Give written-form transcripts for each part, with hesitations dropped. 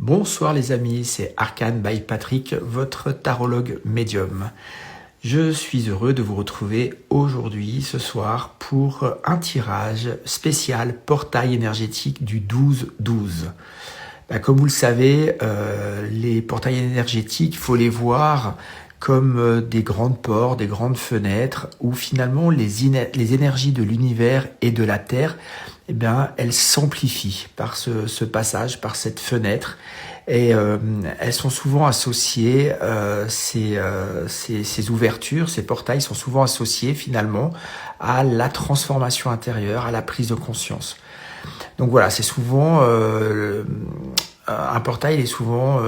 Bonsoir les amis, c'est Arcane by Patrick, votre tarologue médium. Je suis heureux de vous retrouver aujourd'hui, ce soir, pour un tirage spécial portail énergétique du 12-12. Comme vous le savez, les portails énergétiques, il faut les voir comme des grandes portes, des grandes fenêtres, où finalement les énergies de l'univers et de la Terre, elles s'amplifient par ce passage, par cette fenêtre. Et elles sont souvent associées, ces ouvertures, ces portails sont souvent associés finalement à la transformation intérieure, à la prise de conscience. Donc voilà, c'est souvent un portail est souvent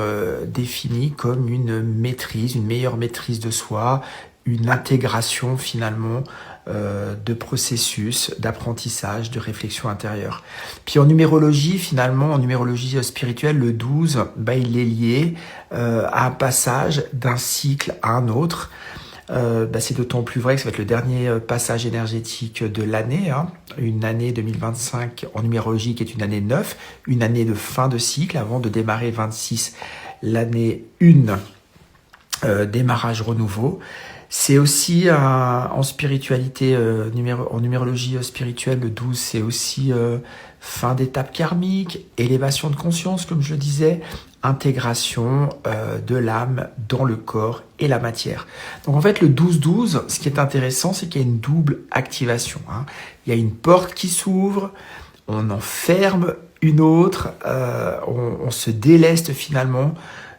défini comme une maîtrise, une meilleure maîtrise de soi, une intégration finalement de processus, d'apprentissage, de réflexion intérieure. Puis en numérologie, finalement, en numérologie spirituelle, le 12, il est lié à un passage d'un cycle à un autre. C'est d'autant plus vrai que ça va être le dernier passage énergétique de l'année, une année 2025 en numérologie qui est une année 9, une année de fin de cycle avant de démarrer 26, l'année 1, démarrage renouveau. C'est aussi en spiritualité, en numérologie spirituelle, le 12, c'est aussi fin d'étape karmique, élévation de conscience, comme je le disais, intégration de l'âme dans le corps et la matière. Donc en fait, le 12-12, ce qui est intéressant, c'est qu'il y a une double activation. Il y a une porte qui s'ouvre, on en ferme une autre, on se déleste finalement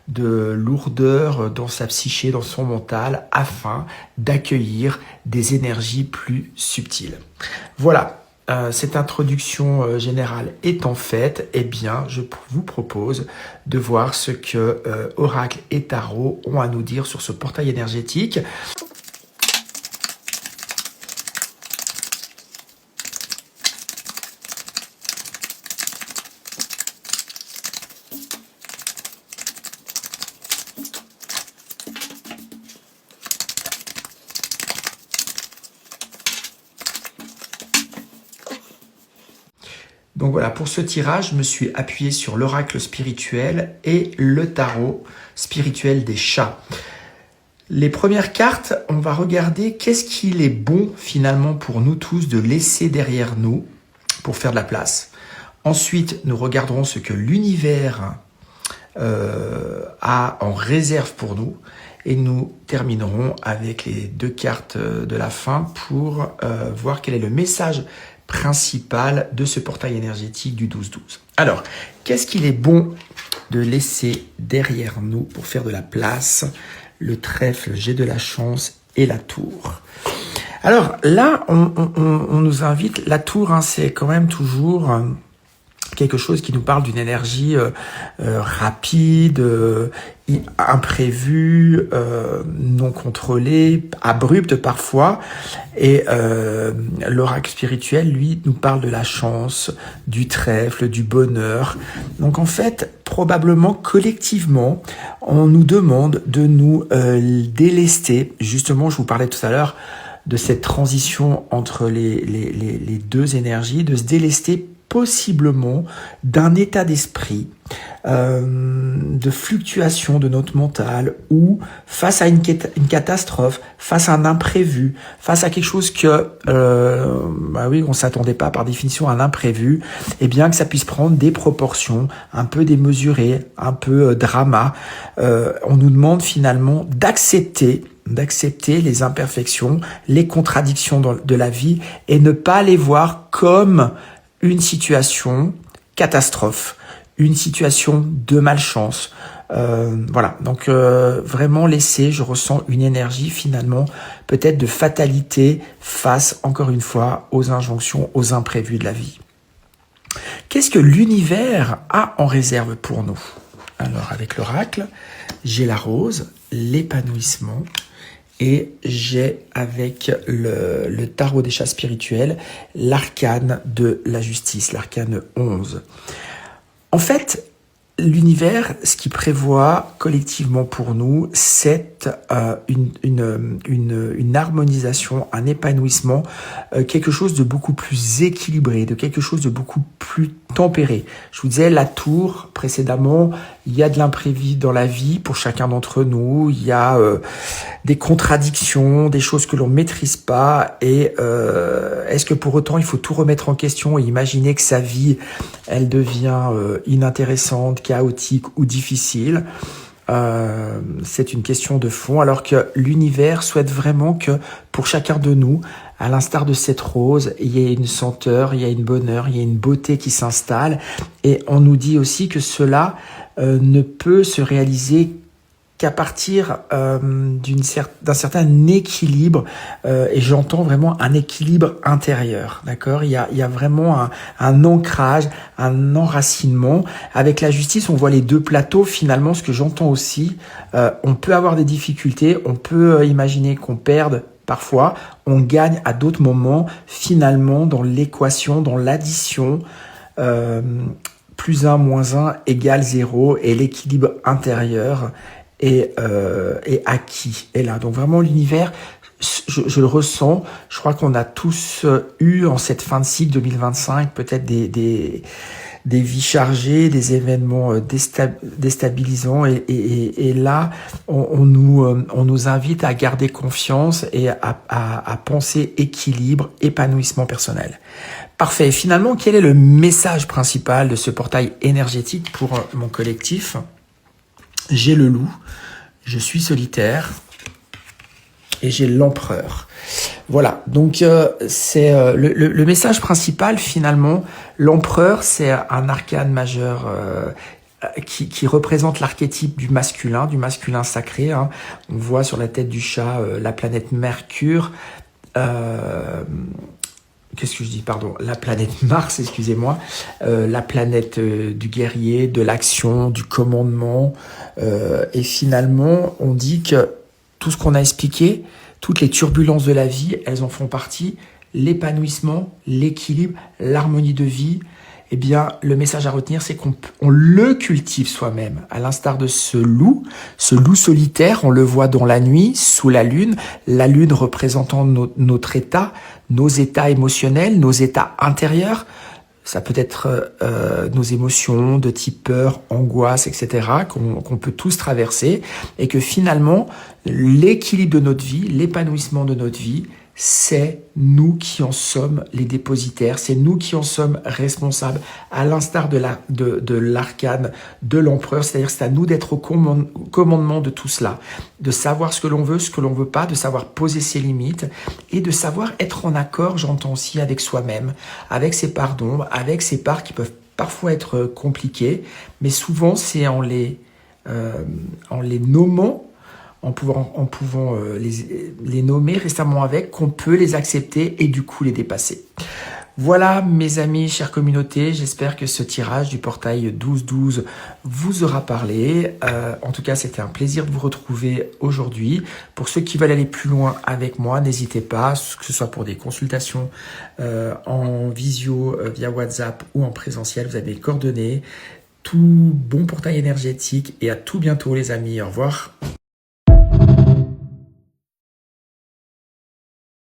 de lourdeur dans sa psyché, dans son mental, afin d'accueillir des énergies plus subtiles. Voilà, cette introduction générale étant faite, je vous propose de voir ce que Oracle et Tarot ont à nous dire sur ce portail énergétique. Donc voilà, pour ce tirage, je me suis appuyé sur l'oracle spirituel et le tarot spirituel des chats. Les premières cartes, on va regarder qu'est-ce qu'il est bon finalement pour nous tous de laisser derrière nous pour faire de la place. Ensuite, nous regarderons ce que l'univers a en réserve pour nous. Et nous terminerons avec les deux cartes de la fin pour voir quel est le message principal de ce portail énergétique du 12-12. Alors, qu'est-ce qu'il est bon de laisser derrière nous pour faire de la place? Le trèfle, le jet de la chance et la tour. Alors là, on nous invite, la tour, c'est quand même toujours quelque chose qui nous parle d'une énergie rapide, imprévue, non contrôlée, abrupte parfois. Et l'oracle spirituel, lui, nous parle de la chance, du trèfle, du bonheur. Donc en fait, probablement collectivement, on nous demande de nous délester. Justement, je vous parlais tout à l'heure de cette transition entre les deux énergies, de se délester possiblement d'un état d'esprit, de fluctuation de notre mental, ou face à une catastrophe, face à un imprévu, face à quelque chose que, on s'attendait pas par définition à un imprévu, que ça puisse prendre des proportions un peu démesurées, un peu drama. On nous demande finalement d'accepter les imperfections, les contradictions de la vie et ne pas les voir comme une situation catastrophe, une situation de malchance. Donc vraiment laisser, je ressens une énergie finalement peut-être de fatalité face, encore une fois, aux injonctions, aux imprévus de la vie. Qu'est-ce que l'univers a en réserve pour nous? Alors avec l'oracle, j'ai la rose, l'épanouissement, et j'ai avec le tarot des chats spirituels l'arcane de la justice, l'arcane 11. En fait, l'univers, ce qui prévoit collectivement pour nous, c'est une harmonisation, un épanouissement, quelque chose de beaucoup plus équilibré, de quelque chose de beaucoup plus tempéré. Je vous disais, la tour, précédemment, il y a de l'imprévu dans la vie pour chacun d'entre nous, il y a des contradictions, des choses que l'on maîtrise pas, et est-ce que pour autant il faut tout remettre en question et imaginer que sa vie, elle devient inintéressante, chaotique ou difficile? C'est une question de fond, alors que l'univers souhaite vraiment que pour chacun de nous, à l'instar de cette rose, il y a une senteur, il y a une bonheur, il y a une beauté qui s'installe, et on nous dit aussi que cela ne peut se réaliser qu'à partir d'un certain équilibre, et j'entends vraiment un équilibre intérieur, d'accord? Il y a vraiment un ancrage, un enracinement. Avec la justice, on voit les deux plateaux. Finalement, ce que j'entends aussi, on peut avoir des difficultés, on peut imaginer qu'on perde parfois, on gagne à d'autres moments. Finalement, dans l'équation, dans l'addition, plus 1 moins 1 égale 0, et l'équilibre intérieur est acquis, est là. Donc vraiment l'univers, je le ressens, je crois qu'on a tous eu en cette fin de cycle 2025 peut-être des vies chargées, des événements déstabilisants, et là on nous invite à garder confiance et à penser équilibre, épanouissement personnel. Parfait. Finalement, quel est le message principal de ce portail énergétique pour mon collectif? J'ai le loup, je suis solitaire et j'ai l'empereur. Voilà, donc c'est le message principal finalement. L'empereur, c'est un arcane majeur qui représente l'archétype du masculin sacré. Hein. On voit sur la tête du chat la planète Mercure. Qu'est-ce que je dis, pardon, la planète Mars, excusez-moi, la planète du guerrier, de l'action, du commandement, et finalement, on dit que tout ce qu'on a expliqué, toutes les turbulences de la vie, elles en font partie, l'épanouissement, l'équilibre, l'harmonie de vie. Eh bien, le message à retenir, c'est qu'on le cultive soi-même. À l'instar de ce loup solitaire, on le voit dans la nuit, sous la lune représentant notre état, nos états émotionnels, nos états intérieurs. Ça peut être nos émotions de type peur, angoisse, etc., qu'on peut tous traverser, et que finalement, l'équilibre de notre vie, l'épanouissement de notre vie, c'est nous qui en sommes les dépositaires, c'est nous qui en sommes responsables, à l'instar de l'arcane de l'empereur, c'est-à-dire c'est à nous d'être au commandement de tout cela, de savoir ce que l'on veut, ce que l'on veut pas, de savoir poser ses limites, et de savoir être en accord, j'entends aussi, avec soi-même, avec ses parts d'ombre, avec ses parts qui peuvent parfois être compliquées, mais souvent c'est en les nommant, en pouvant les nommer récemment avec, qu'on peut les accepter et du coup les dépasser. Voilà mes amis, chère communauté, j'espère que ce tirage du portail 12-12 vous aura parlé. En tout cas, c'était un plaisir de vous retrouver aujourd'hui. Pour ceux qui veulent aller plus loin avec moi, n'hésitez pas, que ce soit pour des consultations en visio, via WhatsApp ou en présentiel, vous avez les coordonnées. Tout bon portail énergétique et à tout bientôt les amis, au revoir.